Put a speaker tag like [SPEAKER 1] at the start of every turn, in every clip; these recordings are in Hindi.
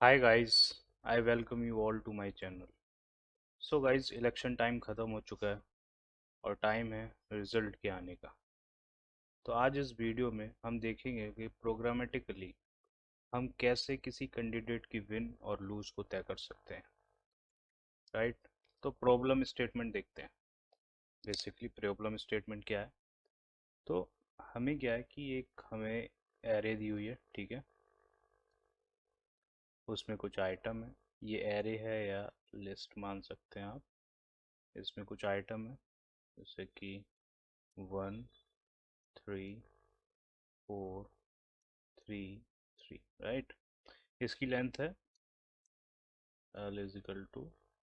[SPEAKER 1] Hi guys, I welcome you all to my channel. So guys, election time ख़त्म हो चुका है और टाइम है रिजल्ट के आने का। तो आज इस वीडियो में हम देखेंगे कि प्रोग्रामेटिकली हम कैसे किसी कैंडिडेट की विन और लूज को तय कर सकते हैं। राइट। तो प्रॉब्लम स्टेटमेंट देखते हैं। बेसिकली प्रॉब्लम स्टेटमेंट क्या है? तो हमें क्या है कि एक हमें एरे दी हुई है, ठीक है। उसमें कुछ आइटम है। ये एरे है या लिस्ट मान सकते हैं आप। इसमें कुछ आइटम है जैसे कि 1 3 4 3 3, राइट। इसकी लेंथ है एल इज इक्वल टू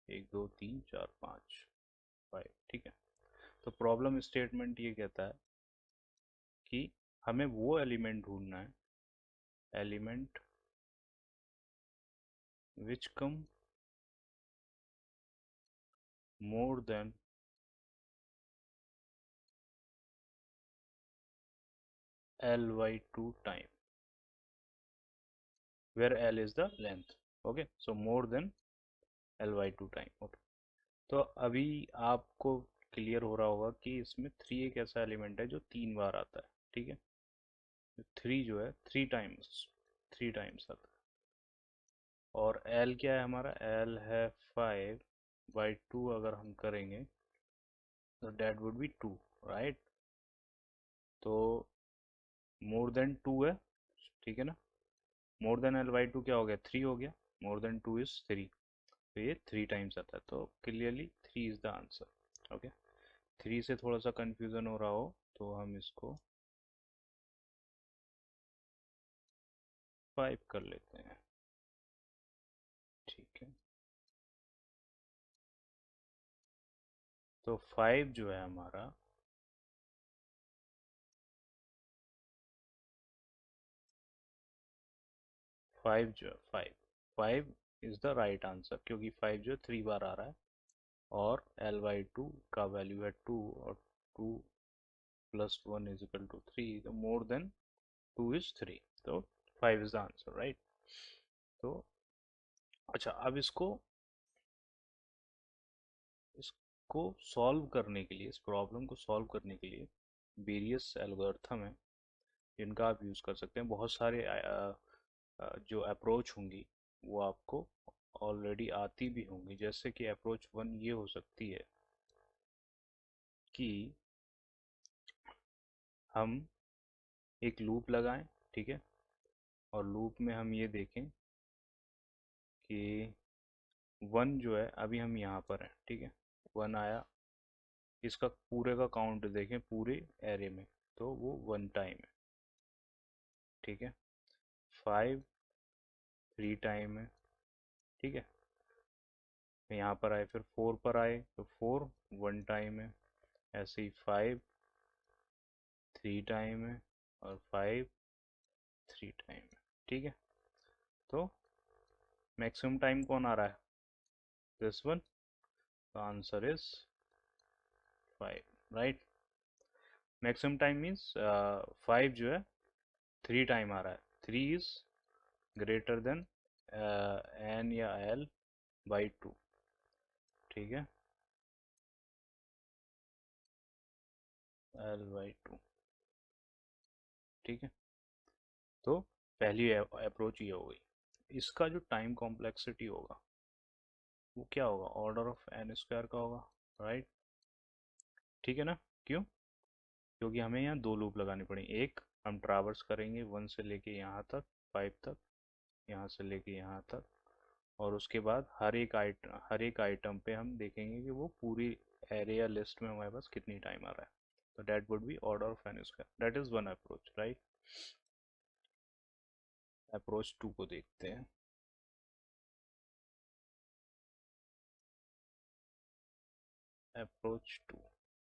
[SPEAKER 1] 1 2 3 4 5, ठीक है। तो प्रॉब्लम स्टेटमेंट ये कहता है कि हमें वो एलिमेंट ढूंढना है, element which come more than L/2 time, where L is the length. Okay, so more than L/2 time. Okay. तो अभी आपको क्लियर हो रहा होगा कि इसमें थ्री एक ऐसा एलिमेंट है जो 3 बार आता है, ठीक है। थ्री जो है थ्री टाइम्स आता है। और एल क्या है हमारा? एल है 5/2। अगर हम करेंगे तो डेट वुड बी 2, राइट। तो मोर देन 2 है, ठीक है ना। मोर देन L/2 क्या हो गया? 3 हो गया। More than 2 is 3। तो ये 3 टाइम्स आता है, तो clearly 3 is the answer. Okay. 3 से थोड़ा सा कंफ्यूजन हो रहा हो तो हम इसको 5 कर लेते हैं, ठीक है। तो 5 जो है हमारा, 5 जो है 5 इज द राइट आंसर, क्योंकि 5 जो है 3 बार आ रहा है और L/2 का वैल्यू है 2, और 2 प्लस 1 इज इक्वल टू 3, तो मोर देन 2 इज 3। तो 5 इज द आंसर, राइट। तो अच्छा, अब इसको सॉल्व करने के लिए, इस प्रॉब्लम को सॉल्व करने के लिए वेरियस एल्गोरिथम है जिनका आप यूज़ कर सकते हैं। बहुत सारे जो अप्रोच होंगी वो आपको ऑलरेडी आती भी होंगी। जैसे कि अप्रोच 1 ये हो सकती है कि हम एक लूप लगाएं, ठीक है। और लूप में हम ये देखें कि 1 जो है, अभी हम यहाँ पर हैं, ठीक है। 1 आया, इसका पूरे का काउंट देखें पूरे एरे में, तो वो 1 टाइम है, ठीक है। 5 3 टाइम है, ठीक है। यहाँ पर आए, फिर 4 पर आए तो 4 1 टाइम है। ऐसे ही 5 3 टाइम है और 5 3 टाइम है, ठीक है। तो मैक्सिमम टाइम कौन आ रहा है? This one. The answer is 5, right. Maximum time means 5 जो है 3 टाइम आ रहा है। 3 इज ग्रेटर देन N या L/2, ठीक है। L/2, ठीक है। तो पहली अप्रोच ये हो गई। इसका जो टाइम कॉम्प्लेक्सिटी होगा वो क्या होगा? ऑर्डर ऑफ n² का होगा, राइट। ठीक है ना। क्यों? क्योंकि हमें यहाँ दो लूप लगानी पड़ेगी। एक हम ट्रावर्स करेंगे 1 से लेके यहाँ तक, 5 तक, यहाँ से लेके यहाँ तक। और उसके बाद हर एक आइटम पे हम देखेंगे कि वो पूरी एरे या लिस्ट में हमारे पास कितनी टाइम आ रहा है। तो that would B order of n²। That is one approach, right. Approach 2 को देखते हैं। Approach 2,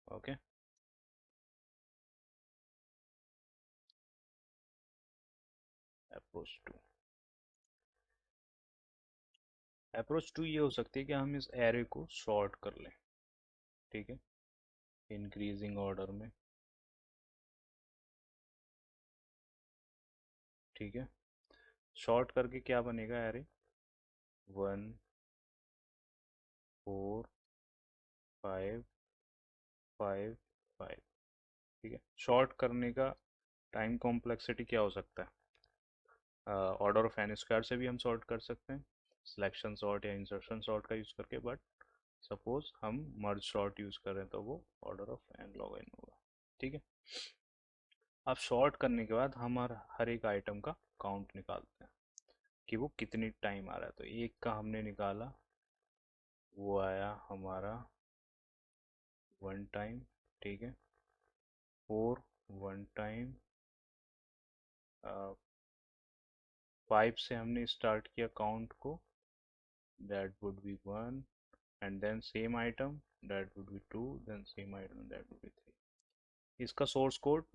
[SPEAKER 1] okay. अप्रोच 2, अप्रोच 2 ये हो सकती है कि हम इस एरे को शॉर्ट कर लें, ठीक है, इंक्रीजिंग ऑर्डर में, ठीक है। शॉर्ट करके क्या बनेगा एरे? वन, 4, 5, 5, 5। ठीक है, शॉर्ट करने का टाइम कॉम्प्लेक्सिटी क्या हो सकता है? ऑर्डर ऑफ एन स्क्वायर से भी हम सॉर्ट कर सकते हैं, सिलेक्शन सॉर्ट या इंसर्शन सॉर्ट का यूज़ करके, बट सपोज हम मर्ज सॉर्ट यूज़ करें तो वो order of n log n होगा। ठीक है, अब शॉर्ट करने के बाद हम हर एक आइटम का काउंट निकालते हैं कि वो कितनी टाइम आ रहा है। तो एक का हमने निकाला, वो आया हमारा 1 टाइम। ठीक है, 4 1 टाइम, 5 से हमने स्टार्ट किया काउंट को, that would be 1, and then same item, that would be 2, then same item, that would be 3। इसका सोर्स कोड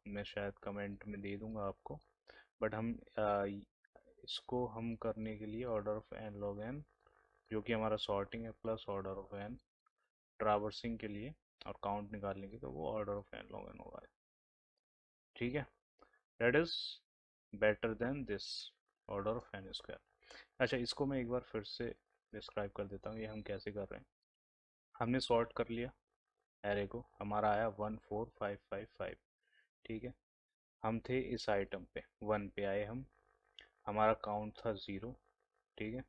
[SPEAKER 1] मैं शायद कमेंट में दे दूंगा आपको, बट हम इसको हम करने के लिए order of n log n, जो कि हमारा सॉर्टिंग है, plus order of n traversing के लिए और काउंट निकालने के, तो वो order of n log n होगा। ठीक है, that is better than this order of n square. अच्छा, इसको मैं एक बार फिर से डिस्क्राइब कर देता हूँ, ये हम कैसे कर रहे हैं। हमने सॉर्ट कर लिया एरे को, हमारा आया 1 4 5 5 5। ठीक है, हम थे इस आइटम पे, 1 पे आए हम, हमारा काउंट था 0। ठीक है,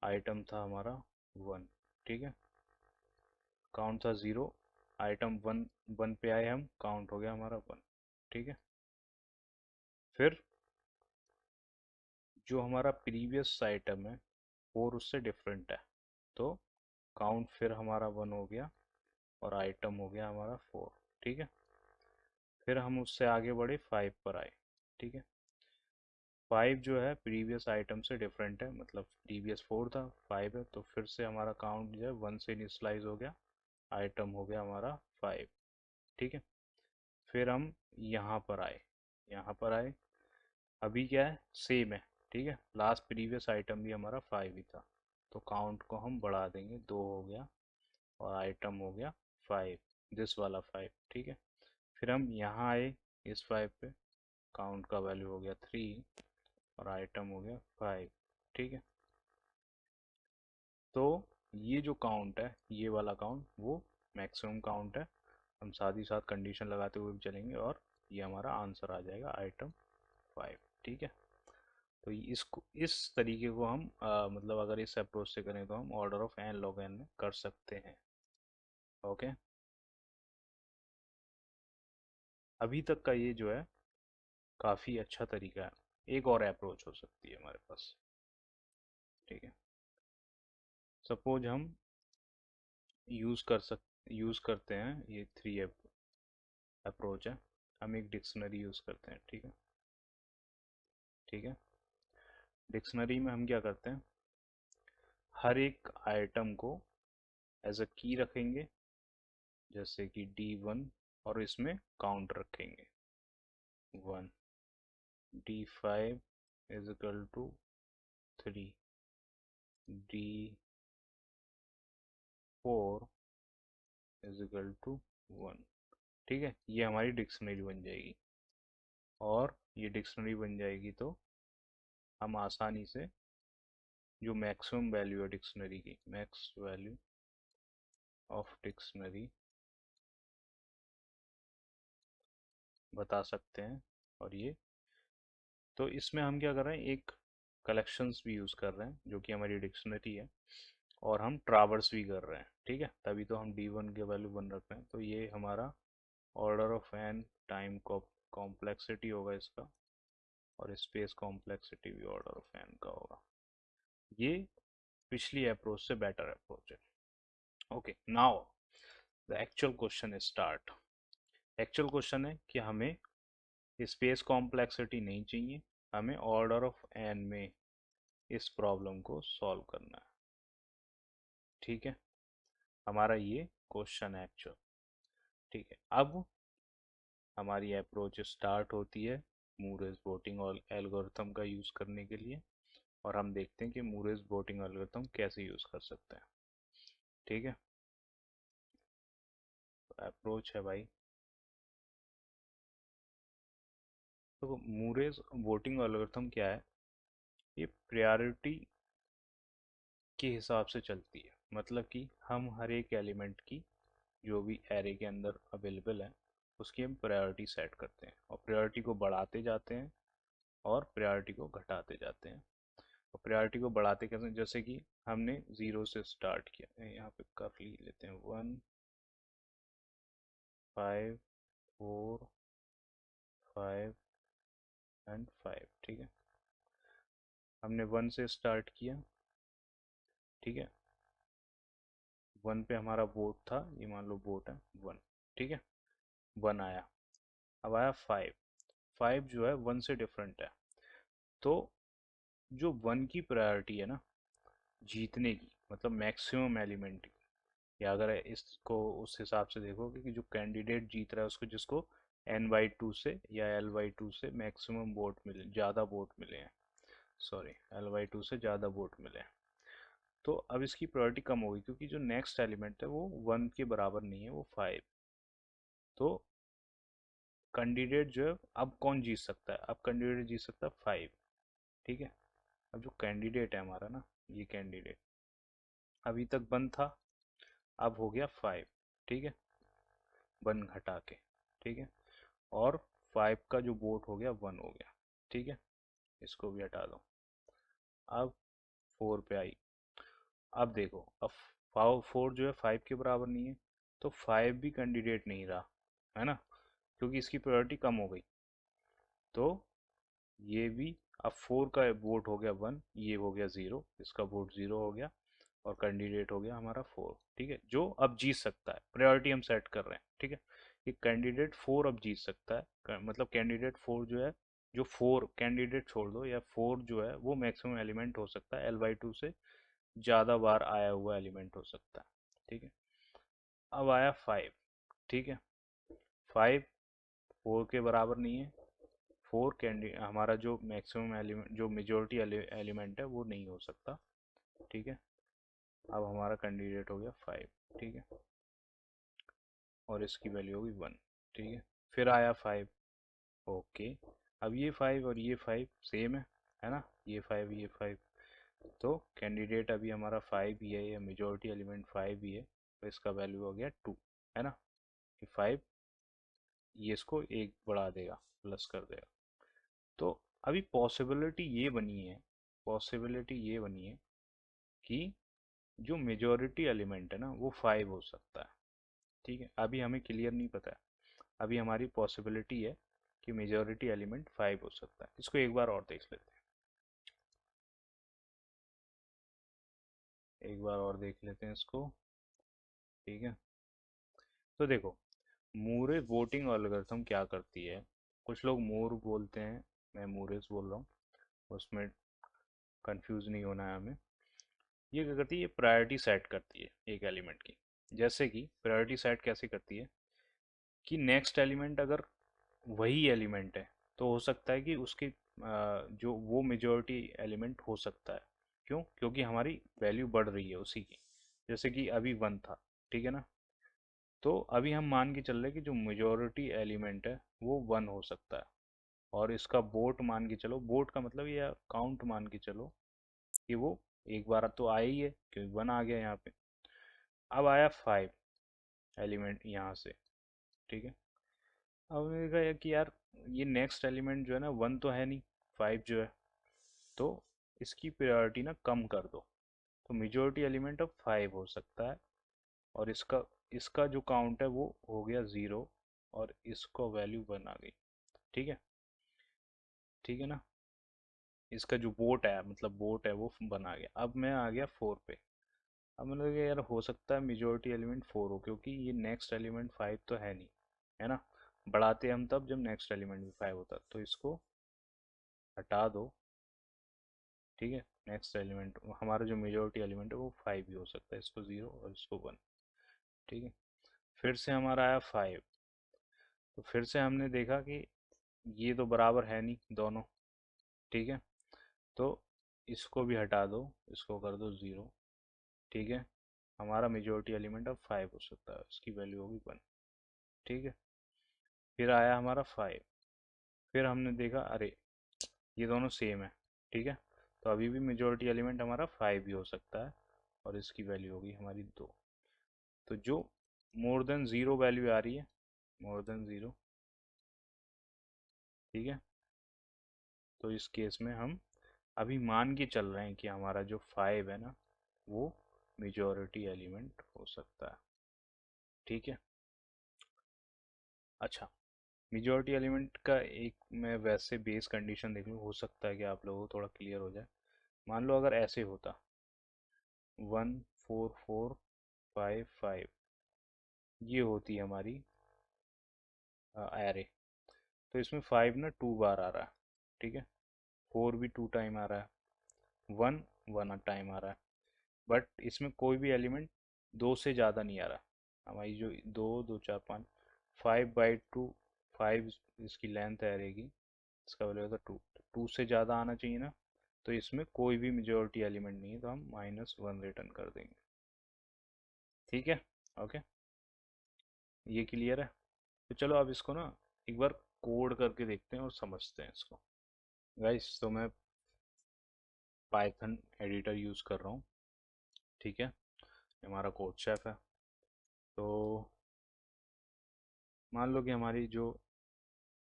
[SPEAKER 1] आइटम था हमारा 1। ठीक है, काउंट था 0, आइटम 1, 1 पे आए हम, काउंट हो गया हमारा 1। ठीक है, फिर जो हमारा प्रीवियस आइटम है 4 उससे डिफरेंट है, तो काउंट फिर हमारा 1 हो गया और आइटम हो गया हमारा 4। ठीक है, फिर हम उससे आगे बढ़े 5 पर आए। ठीक है, 5 जो है प्रीवियस आइटम से डिफरेंट है, मतलब प्रीवियस 4 था, 5 है, तो फिर से हमारा काउंट जो है 1 से इनिशलाइज हो गया, आइटम हो गया हमारा 5। ठीक है, फिर हम यहाँ पर आए, यहाँ पर आए, अभी क्या है, सेम है। ठीक है, लास्ट प्रीवियस आइटम भी हमारा 5 ही था, तो काउंट को हम बढ़ा देंगे, 2 हो गया और आइटम हो गया 5, दिस वाला 5। ठीक है, फिर हम यहाँ आए इस 5 पे, काउंट का वैल्यू हो गया 3 और आइटम हो गया 5। ठीक है, तो ये जो काउंट है, ये वाला काउंट वो मैक्सिमम काउंट है, हम साथ ही साथ कंडीशन लगाते हुए भी चलेंगे और ये हमारा आंसर आ जाएगा आइटम 5। ठीक है, तो इसको इस तरीके को हम मतलब अगर इस अप्रोच से करें तो हम order of n log n में कर सकते हैं। ओके, अभी तक का ये जो है काफ़ी अच्छा तरीका है। एक और अप्रोच हो सकती है हमारे पास। ठीक है, सपोज हम यूज़ करते हैं, ये 3 अप्रोच है, हम एक डिक्शनरी यूज़ करते हैं। ठीक है, ठीक है, डिक्शनरी में हम क्या करते हैं, हर एक आइटम को एज अ की रखेंगे, जैसे कि D1, और इसमें काउंट रखेंगे 1, D5 is equal to 3, D4 is equal to 1। ठीक है, ये हमारी डिक्शनरी बन जाएगी, और ये डिक्शनरी बन जाएगी तो हम आसानी से जो मैक्सिमम वैल्यू है डिक्शनरी की, मैक्स वैल्यू ऑफ डिक्शनरी बता सकते हैं। और ये, तो इसमें हम क्या कर रहे हैं, एक कलेक्शंस भी यूज़ कर रहे हैं जो कि हमारी डिक्शनरी है, और हम ट्रावर्स भी कर रहे हैं। ठीक है, तभी तो हम D1 के वैल्यू 1 रख रहे हैं, तो ये हमारा order of n time complexity होगा इसका, और स्पेस कॉम्प्लेक्सिटी भी ऑर्डर ऑफ एन का होगा। ये पिछली अप्रोच से बेटर अप्रोच है। Okay, now the actual question start. Actual question है कि हमें स्पेस कॉम्प्लेक्सिटी नहीं चाहिए, हमें ऑर्डर ऑफ एन में इस प्रॉब्लम को सॉल्व करना है। ठीक है, हमारा ये क्वेश्चन है एक्चुअल। ठीक है, अब हमारी अप्रोच स्टार्ट होती है मूरेस वोटिंग और एल्गोरिथम का यूज़ करने के लिए, और हम देखते हैं कि मूरेस वोटिंग एल्गोरिथम कैसे यूज़ कर सकते हैं। ठीक है, अप्रोच है भाई, तो मूरेस वोटिंग एल्गोरिथम क्या है, ये प्रायोरिटी के हिसाब से चलती है, मतलब कि हम हर एक एलिमेंट की जो भी एरे के अंदर अवेलेबल है उसकी हम प्रायोरिटी सेट करते हैं और प्रायोरिटी को बढ़ाते जाते हैं और प्रायोरिटी को घटाते जाते हैं। और प्रायोरिटी को बढ़ाते कैसे, जैसे कि हमने ज़ीरो से स्टार्ट किया, यहाँ पे कर लेते हैं 1 5 4 5 एंड 5, ठीक है। हमने 1 से स्टार्ट किया, ठीक है। 1 पे हमारा बोट था, ये मान लो बोट है 1, ठीक है। 1 आया, अब आया 5। 5 जो है 1 से डिफरेंट है, तो जो 1 की प्रायोरिटी है ना जीतने की, मतलब मैक्सिमम एलिमेंट की, या अगर इसको उस हिसाब से देखोगे कि जो कैंडिडेट जीत रहा है उसको, जिसको n/2 से या l/2 से मैक्सिमम वोट मिले, ज़्यादा वोट मिले हैं, सॉरी l/2 से ज़्यादा वोट मिले हैं, तो अब इसकी प्रायोरिटी कम होगी क्योंकि जो नेक्स्ट एलिमेंट है वो 1 के बराबर नहीं है, वो 5। तो कैंडिडेट जो है, अब कौन जीत सकता है, अब कैंडिडेट जीत सकता है 5, ठीक है। अब जो कैंडिडेट है हमारा ना, ये कैंडिडेट अभी तक 1 था, अब हो गया 5, ठीक है। 1 घटा के, ठीक है। और 5 का जो वोट हो गया 1 हो गया, ठीक है। इसको भी हटा दो, अब 4 पे आई। अब देखो, अब 4 जो है 5 के बराबर नहीं है, तो 5 भी कैंडिडेट नहीं रहा, है ना, क्योंकि इसकी प्रायोरिटी कम हो गई। तो ये भी, अब 4 का वोट हो गया 1, ये हो गया 0, इसका वोट 0 हो गया और कैंडिडेट हो गया हमारा 4, ठीक है, जो अब जीत सकता है। प्रायोरिटी हम सेट कर रहे हैं, ठीक है। कि कैंडिडेट 4 अब जीत सकता है, मतलब कैंडिडेट 4 जो है, जो 4 कैंडिडेट छोड़ दो, या 4 जो है वो मैक्सिमम एलिमेंट हो सकता है, l/2 से ज़्यादा बार आया हुआ एलिमेंट हो सकता है, ठीक है। अब आया 5, ठीक है। 5 4 के बराबर नहीं है, 4 हमारा जो मैक्सिमम एलिमेंट, जो मेजोरिटी एलिमेंट है वो नहीं हो सकता, ठीक है। अब हमारा कैंडिडेट हो गया 5, ठीक है, और इसकी वैल्यू होगी 1, ठीक है। फिर आया 5, ओके। अब ये 5 और ये 5 सेम है ना, ये 5 ये 5, तो कैंडिडेट अभी हमारा 5 ही है, या मेजोरिटी एलिमेंट 5 ही है, तो इसका वैल्यू हो गया 2, है ना। कि 5 ये इसको एक बढ़ा देगा, प्लस कर देगा। तो अभी पॉसिबिलिटी ये बनी है कि जो मेजॉरिटी एलिमेंट है ना वो 5 हो सकता है, ठीक है। अभी हमें क्लियर नहीं पता है, अभी हमारी पॉसिबिलिटी है कि मेजॉरिटी एलिमेंट 5 हो सकता है। इसको एक बार और देख लेते हैं, एक बार और देख लेते हैं इसको, ठीक है। तो देखो, मूरे वोटिंग एल्गोरिथम क्या करती है, कुछ लोग मूर बोलते हैं, मैं मूरेस बोल रहा हूँ, उसमें कंफ्यूज नहीं होना है हमें। ये क्या करती है, ये प्रायोरिटी सेट करती है एक एलिमेंट की। जैसे कि प्रायोरिटी सेट कैसे करती है, कि नेक्स्ट एलिमेंट अगर वही एलिमेंट है तो हो सकता है कि उसकी जो वो मेजॉरिटी एलिमेंट हो सकता है। क्यों, क्योंकि हमारी वैल्यू बढ़ रही है उसी की। जैसे कि अभी 1 था, ठीक है ना, तो अभी हम मान के चल रहे हैं कि जो मेजॉरिटी एलिमेंट है वो 1 हो सकता है, और इसका बोट मान के चलो, बोट का मतलब ये काउंट मान के चलो कि वो एक बार तो आया ही है क्योंकि 1 आ गया यहाँ पे। अब आया 5 एलिमेंट यहाँ से, ठीक है। अब मैंने कहा कि यार ये नेक्स्ट एलिमेंट जो है ना 1 तो है नहीं, 5 जो है, तो इसकी प्रायोरिटी ना कम कर दो, तो मेजोरिटी एलिमेंट अब 5 हो सकता है, और इसका इसका जो काउंट है वो हो गया 0, और इसको वैल्यू 1 आ गई, ठीक है, ठीक है ना। इसका जो बोट है, मतलब बोट है वो बना गया। अब मैं आ गया 4 पे। अब मैंने कहा यार हो सकता है मेजोरिटी एलिमेंट 4 हो, क्योंकि ये नेक्स्ट एलिमेंट 5 तो है नहीं, है ना। बढ़ाते हम तब जब नेक्स्ट एलिमेंट भी 5 होता, तो इसको हटा दो, ठीक है। नेक्स्ट एलिमेंट हमारा जो मेजोरिटी एलिमेंट है वो 5 ही हो सकता है, इसको 0 और इसको 1, ठीक है। फिर से हमारा आया 5, तो फिर से हमने देखा कि ये तो बराबर है नहीं दोनों, ठीक है। तो इसको भी हटा दो, इसको कर दो 0, ठीक है। हमारा मेजोरिटी एलिमेंट अब 5 हो सकता है, इसकी वैल्यू होगी 1, ठीक है। फिर आया हमारा 5, फिर हमने देखा अरे ये दोनों सेम है, ठीक है, तो अभी भी मेजोरिटी एलिमेंट हमारा 5 ही हो सकता है, और इसकी वैल्यू होगी हमारी 2। तो जो मोर देन ज़ीरो वैल्यू आ रही है, मोर देन ज़ीरो, ठीक है, तो इस केस में हम अभी मान के चल रहे हैं कि हमारा जो 5 है ना, वो मेजॉरिटी एलिमेंट हो सकता है, ठीक है। अच्छा, मेजॉरिटी एलिमेंट का एक मैं वैसे बेस कंडीशन देख लूँ, हो सकता है कि आप लोगों को थोड़ा क्लियर हो जाए। मान लो अगर ऐसे होता 1 4 4 5 5, ये होती है हमारी एरे, तो इसमें 5 ना 2 बार आ रहा है, ठीक है, 4 भी 2 टाइम आ रहा है, 1 1 टाइम आ रहा है, बट इसमें कोई भी एलिमेंट 2 से ज़्यादा नहीं आ रहा। हमारी जो 2 2 4 5, 5/2, 5 इसकी लेंथ है एरे की, इसका वैल्यू होता 2, 2 से ज़्यादा आना चाहिए ना, तो इसमें कोई भी मेजॉरिटी एलिमेंट नहीं है, तो हम -1 रिटर्न कर देंगे, ठीक है। ओके, ये क्लियर है। तो चलो अब इसको ना एक बार कोड करके देखते हैं और समझते हैं इसको। गाइस, तो मैं पाइथन एडिटर यूज़ कर रहा हूँ, ठीक है, हमारा कोड शेफ है। तो मान लो कि हमारी जो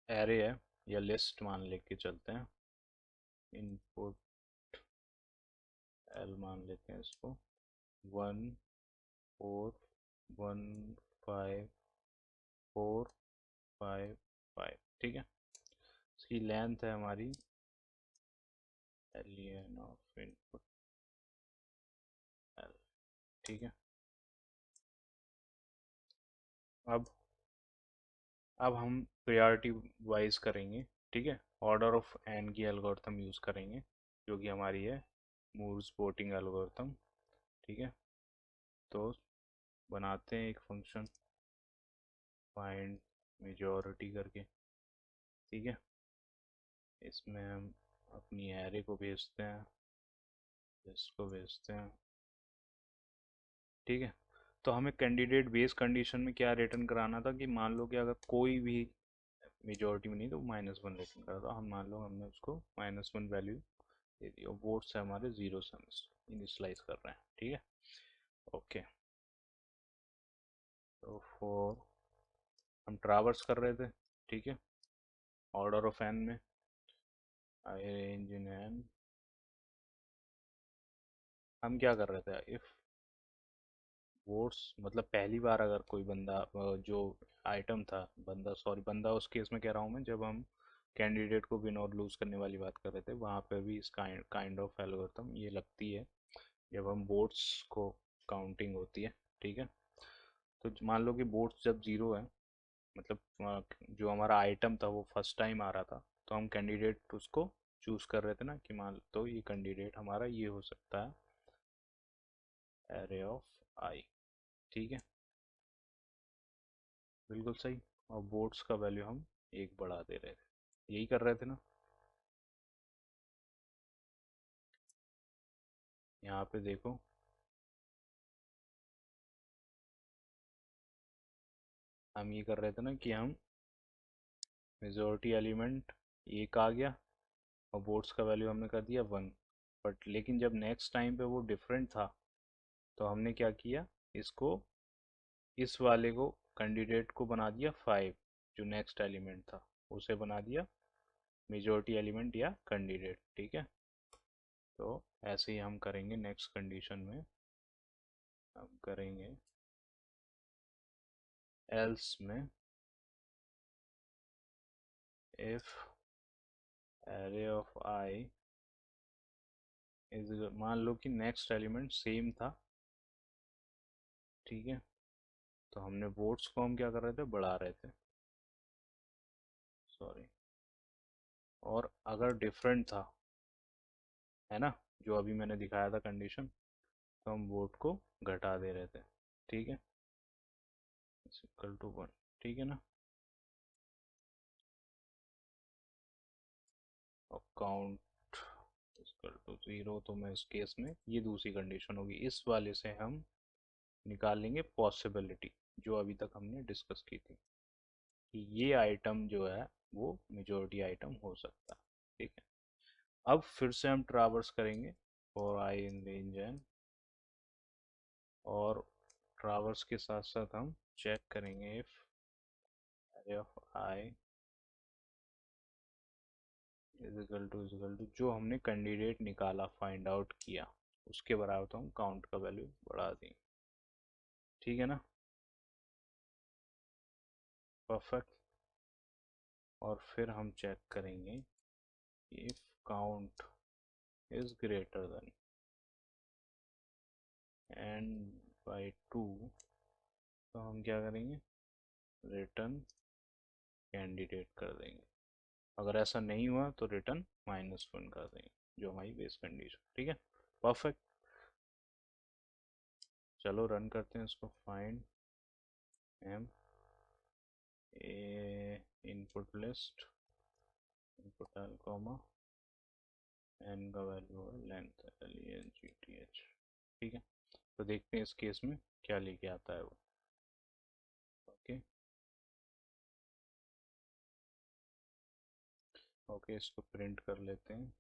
[SPEAKER 1] एरे है या लिस्ट मान लेके चलते हैं, इनपुट एल मान लेते हैं इसको, 1 4 1 5 4 5 5, ठीक है। इसकी लेंथ है हमारी एलियन ऑफ इनपुट एल, ठीक है। अब अब हम प्रायोरिटी वाइज करेंगे, ठीक है, ऑर्डर ऑफ एन की एल्गोरिथम यूज़ करेंगे, जो कि हमारी है मूर्स वोटिंग एल्गोरिथम, ठीक है। तो बनाते हैं एक फंक्शन फाइंड मेजॉरिटी करके, ठीक है। इसमें हम अपनी एरे को भेजते हैं, इसको भेजते हैं, ठीक है। तो हमें कैंडिडेट बेस कंडीशन में क्या रिटर्न कराना था कि मान लो कि अगर कोई भी मेजॉरिटी में नहीं तो -1 रिटर्न करा, तो हम मान लो हमने उसको -1 वैल्यू दे दी, और वोट्स है हमारे 0 से हम इनिशलाइज कर रहे हैं, ठीक है। ओके, तो फॉर हम ट्रावर्स कर रहे थे, ठीक है, ऑर्डर ऑफ एन में, अरेंज इन एन, हम क्या कर रहे थे, इफ वोट्स मतलब पहली बार अगर कोई बंदा जो आइटम था, बंदा सॉरी बंदा उस केस में कह रहा हूँ मैं, जब हम कैंडिडेट को विन और लूज करने वाली बात कर रहे थे, वहाँ पे भी इस काइंड ऑफ एल्गोरिथम ये लगती है जब हम वोट्स को काउंटिंग होती है, ठीक है। तो मान लो कि वोट्स जब ज़ीरो है, मतलब जो हमारा आइटम था वो फर्स्ट टाइम आ रहा था, तो हम कैंडिडेट उसको चूज़ कर रहे थे ना, कि मान तो ये कैंडिडेट हमारा ये हो सकता है एरे ऑफ आई, ठीक है, बिल्कुल सही। और वोट्स का वैल्यू हम 1 बढ़ा दे रहे थे, यही कर रहे थे ना। यहाँ पे देखो, हम ये कर रहे थे ना कि हम मेजॉरिटी एलिमेंट 1 आ गया और वोट्स का वैल्यू हमने कर दिया 1, बट लेकिन जब नेक्स्ट टाइम पे वो डिफरेंट था, तो हमने क्या किया, इसको इस वाले को कैंडिडेट को बना दिया 5, जो नेक्स्ट एलिमेंट था उसे बना दिया मेजॉरिटी एलिमेंट या कैंडिडेट, ठीक है। तो ऐसे ही हम करेंगे नेक्स्ट कंडीशन में, हम करेंगे एल्स में, if array of I is, मान लो कि नेक्स्ट एलिमेंट सेम था, ठीक है, तो हमने वोट्स को हम क्या कर रहे थे, बढ़ा रहे थे, सॉरी, और अगर डिफरेंट था, है ना, जो अभी मैंने दिखाया था कंडीशन, तो हम वोट को घटा दे रहे थे, ठीक है, इक्वल टू 1, ठीक है ना। और काउंट इक्वल टू 0, तो मैं इस केस में ये दूसरी कंडीशन होगी, इस वाले से हम निकाल लेंगे पॉसिबिलिटी जो अभी तक हमने डिस्कस की थी, कि ये आइटम जो है वो मेजॉरिटी आइटम हो सकता है, ठीक है। अब फिर से हम ट्रावर्स करेंगे for i in range n, और ट्रावर्स के साथ साथ हम चेक करेंगे if array of I is equal to जो हमने कैंडिडेट निकाला फाइंड आउट किया उसके बराबर, तो हम काउंट का वैल्यू बढ़ा देंगे। ठीक है ना, परफेक्ट। और फिर हम चेक करेंगे if count is greater than n/2, तो हम क्या करेंगे, रिटर्न कैंडिडेट कर देंगे। अगर ऐसा नहीं हुआ तो रिटर्न -1 कर देंगे, जो हमारी बेस कंडीशन। ठीक है, परफेक्ट। चलो रन करते हैं इसको। Find M A input list input L comma N का वैल्यू है लेंथ LENGTH। ठीक है, तो देखते हैं इस केस में क्या लेके आता है वो। ओके ओके, इसको प्रिंट कर लेते हैं।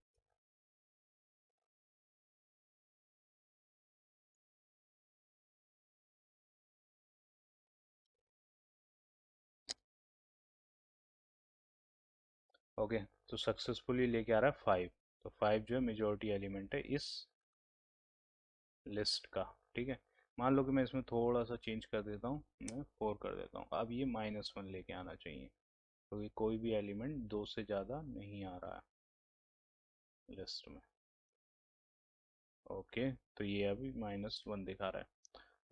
[SPEAKER 1] ओके, तो सक्सेसफुली लेके आ रहा है 5। तो 5 जो है मेजोरिटी एलिमेंट है इस लिस्ट का। ठीक है, मान लो कि मैं इसमें थोड़ा सा चेंज कर देता हूँ, मैं 4 कर देता हूँ। अब ये -1 लेके आना चाहिए, क्योंकि कोई भी एलिमेंट 2 से ज़्यादा नहीं आ रहा है लिस्ट में। ओके, तो ये अभी -1 दिखा रहा है।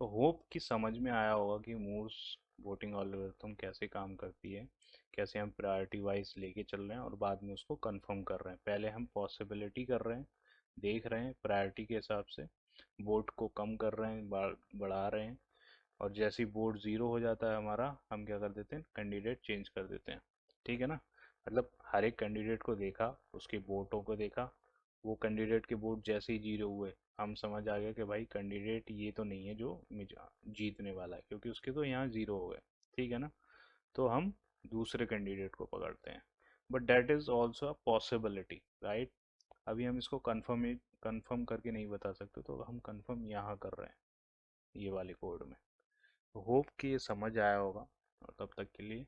[SPEAKER 1] तो होप कि समझ में आया होगा कि मूर्स वोटिंग एल्गोरिथम कैसे काम करती है, कैसे हम प्रायोरिटी वाइज लेके चल रहे हैं और बाद में उसको कंफर्म कर रहे हैं। पहले हम पॉसिबिलिटी कर रहे हैं, देख रहे हैं प्रायोरिटी के हिसाब से, वोट को कम कर रहे हैं, बढ़ा रहे हैं। और जैसे ही वोट ज़ीरो हो जाता है हमारा, हम क्या कर देते हैं, कैंडिडेट चेंज कर देते हैं। ठीक है ना, मतलब हर एक कैंडिडेट को देखा, उसके वोटों को देखा, वो कैंडिडेट के वोट जैसे ही जीरो हुए, हम समझ आ गया कि भाई कैंडिडेट ये तो नहीं है जो जीतने वाला है, क्योंकि उसके तो यहाँ ज़ीरो हो गए। ठीक है ना, तो हम दूसरे कैंडिडेट को पकड़ते हैं। But that is also a possibility, right. अभी हम इसको कंफर्म करके नहीं बता सकते, तो हम कंफर्म यहाँ कर रहे हैं ये वाले कोड में। होप कि ये समझ आया होगा, और तब तक के लिए